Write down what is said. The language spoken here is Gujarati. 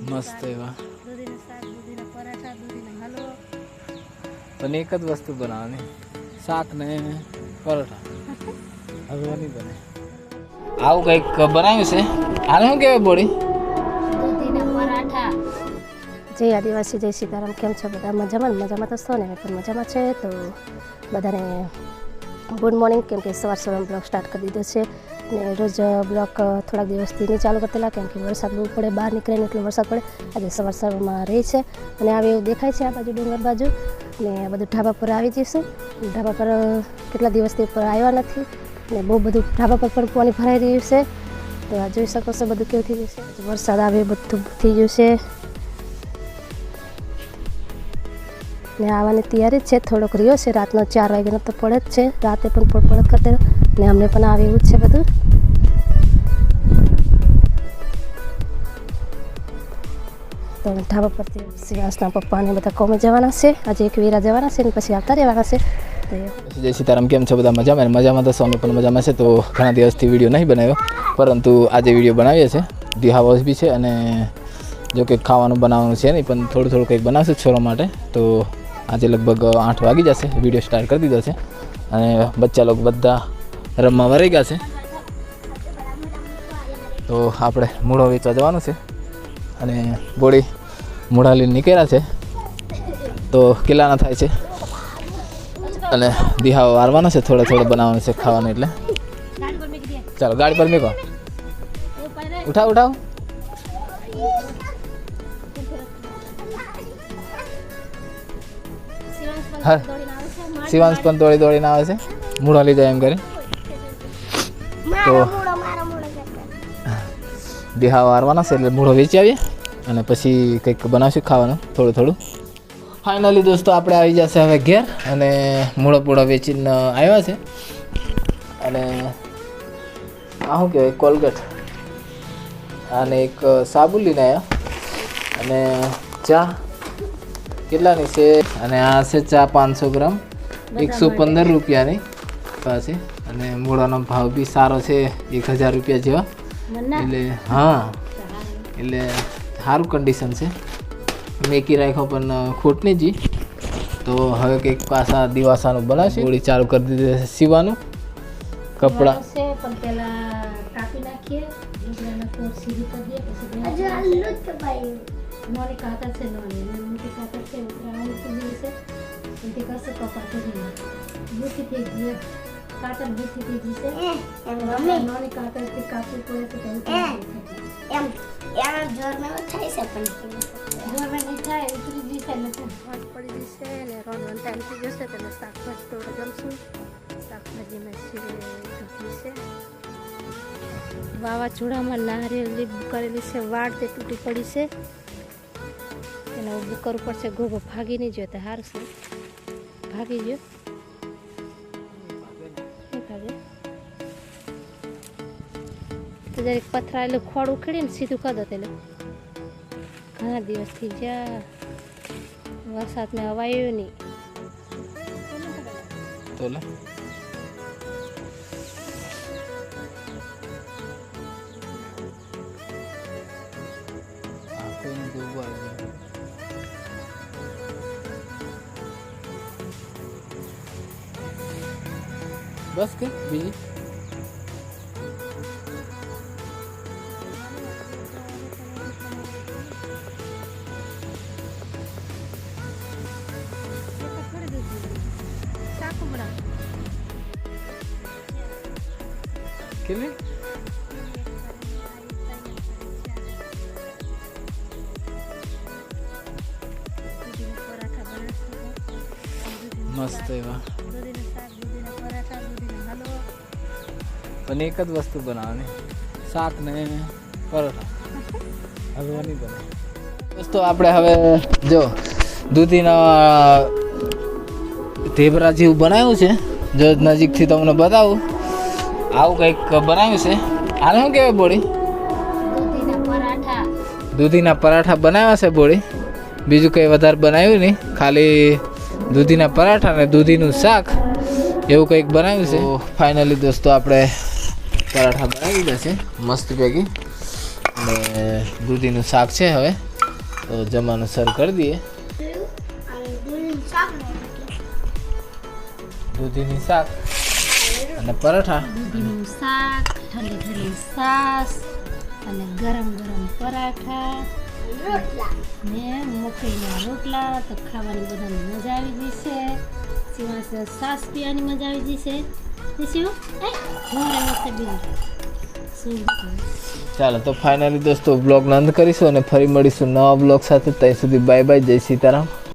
મસ્ત એવા દૂધીનું શાક, દૂધીના પરાઠા, દૂધીનો હલવો. પણ એક જ વસ્તુ બનાવવાની, શાક ને પરોઠા, હલવો નહીં બને. આવું કંઈક બનાવ્યું છે. આને શું કહેવાય બોડી? દૂધીના પરાઠા. જય આદિવાસી, જય સીતારામ. કેમ છો બધા? મજામાં? મજામાં તો છો ને? પણ મજામાં છે તો બધાને ગુડ મોર્નિંગ. કેમ કે સવારમાં બ્લોગ સ્ટાર્ટ કરી દીધો છે ને રોજ બ્લોગ થોડાક દિવસથી નહીં ચાલુ કરતેલા, કેમ કે વરસાદ બહુ પડે, બહાર નીકળે ને એટલો વરસાદ પડે. આજે સવારમાં રહી છે અને આવે એવું દેખાય છે આ બાજુ ડુંગર બાજુ ને આ બધું ઢાબા પર આવી જઈશું. ઢાબા પર કેટલા દિવસથી ઉપર આવ્યા નથી ને બહુ બધું ઢાબા પર પણ પાણી ભરાઈ રહ્યું છે. તો આ જોઈ શકો છો બધું કેવું થઈ ગયું છે. વરસાદ આવે બધું થઈ ગયું છે ને આવવાની તૈયારી જ છે. થોડોક રહ્યો છે, રાતનો 4 વાગ્યાનો તો પડે જ છે. રાતે પણ પડત કરતે ને અમને પણ આવે એવું જ છે બધું. તો ઢાબા પરથી શિવાસના પપ્પાને બધા કોમે જવાના છે. આજે એક વેરા જવાના છે ને પછી આવતા રહેવાના છે. જય સીતારામ. કેમ છો બધા? મજામાં? મજામાં તો અમે પણ મજામાં છે. તો ઘણા દિવસથી વિડીયો નહીં બનાવ્યો, પરંતુ આજે વિડીયો બનાવીએ છીએ. ડી હાઉસ બી છે અને જો કંઈક ખાવાનું બનાવવાનું છે નહીં, પણ થોડું કંઈક બનાવશું છોરો માટે. તો આજે લગભગ 8 વાગી જશે. વિડીયો સ્ટાર્ટ કરી દીધો છે અને બચ્ચા લોકો બધા રમવા વળી ગયા છે. તો આપણે મૂળો વેચવા જવાનું છે અને બોડી મૂળા લઈને નીકળ્યા છે. તો કેટલાના થાય છે અને દિહાવો વારવાનો છે, થોડો બનાવવાનું છે ખાવાનું. એટલે ચાલો ગાડી પર મેકો, ઉઠાવ. હા, શિવાંશ પણ દોડીને આવે છે, મૂળો લઈ જાય એમ કરી. તો દિહાવો વારવાનો છે એટલે મૂળો વેચી આવીએ અને પછી કંઈક બનાવશું ખાવાનું થોડું. ફાઇનલી દોસ્તો આપણે આવી જશે હવે ઘેર અને મૂળો વેચીને આવ્યા છે. અને આ શું કહેવાય, કોલગેટ અને એક સાબુ લઈને આવ્યા અને ચા કેટલાની છે, અને આ છે ચા 500 ગ્રામ 115 રૂપિયાની પાસે. અને મૂળાનો ભાવ બી સારો છે, 1000 રૂપિયા જેવા. એટલે હા, એટલે સારું કન્ડિશન છે. મેકી રાખ્યો પણ ખોટ નહીં જી. તો હવે કંઈક પાછા દિવાસાનું બનાવશે. ગોળી ચાલુ કરી દીધી છે સીવાનું કપડાં. પણ પેલા કાપી નાખીએ, સીધી કરી દઈએ પછી નોની કાતર છે, મોટી કાતર છે, ઉતરાવાની સીધી છે. એથી કરશે પપ્પા કરી બુથી થઈ ગઈ, કાતર બુથી થઈ ગઈ છે. નોની કાતરથી કાપવી પડે તો એમ જોરમાં થાય છે, પણ જોરમાં નહીં થાય, ઉતરી જશે નથી વાત પડી જશે ને રોનવાનો ટાઈમ થઈ જશે. એટલે શાકભાજી થોડું જમશું. શાકભાજીમાં ઢોકળી છે, વાવાઝોડામાં નારિયેળ કરેલી છે, વાડ તે તૂટી પડી છે. એને ઊભું કરવું પડશે. ગોબો ભાગી નહીં ગયો તો સારું છે. ભાગી ગયો નહીં ભાગે તો જરીક પથરાયેલું ખોડ ઉખેડીને સીધું કરી દો. એટલે ઘણા દિવસથી જ્યાં વરસાદને હવાયું નહીં. તો બસ કે બીજી કેટલી મસ્ત એવા. પણ એક જ વસ્તુ બનાવવાની, શાક ને પરોઠા, હલવો નહીં બને. દોસ્તો આપણે હવે જો દૂધીના ઢેબરા જેવું બનાવ્યું છે. જો નજીકથી તમને બતાવું, આવું કંઈક બનાવ્યું છે. આને શું કહેવાય બોડી? દૂધીના પરાઠા બનાવ્યા છે બોડી. બીજું કંઈ વધારે બનાવ્યું નહીં, ખાલી દૂધીના પરાઠા ને દૂધીનું શાક એવું કંઈક બનાવ્યું છે. ફાઇનલી દોસ્તો આપણે પરાઠા બનાવી દીધા છે મસ્ત ભેગી, અને દૂધીનું શાક છે. હવે તો જમવાનું સર્વ કરી દઈએ. દૂધીની શાક અને પરાઠા. દૂધીનું શાક, ઠંડી ઠંડી છાશ અને ગરમ ગરમ પરાઠા ને મકઈના રોટલા. તો ખાવાની બધાને મજા આવી જશે. સિવાય છાશ પીવાની મજા આવી જશે. ચાલો તો ફાઇનલી દોસ્તો બ્લોગનો અંત કરીશું અને ફરી મળીશું નવા બ્લોગ સાથે. ત્યાં સુધી બાય બાય, જય સીતારામ.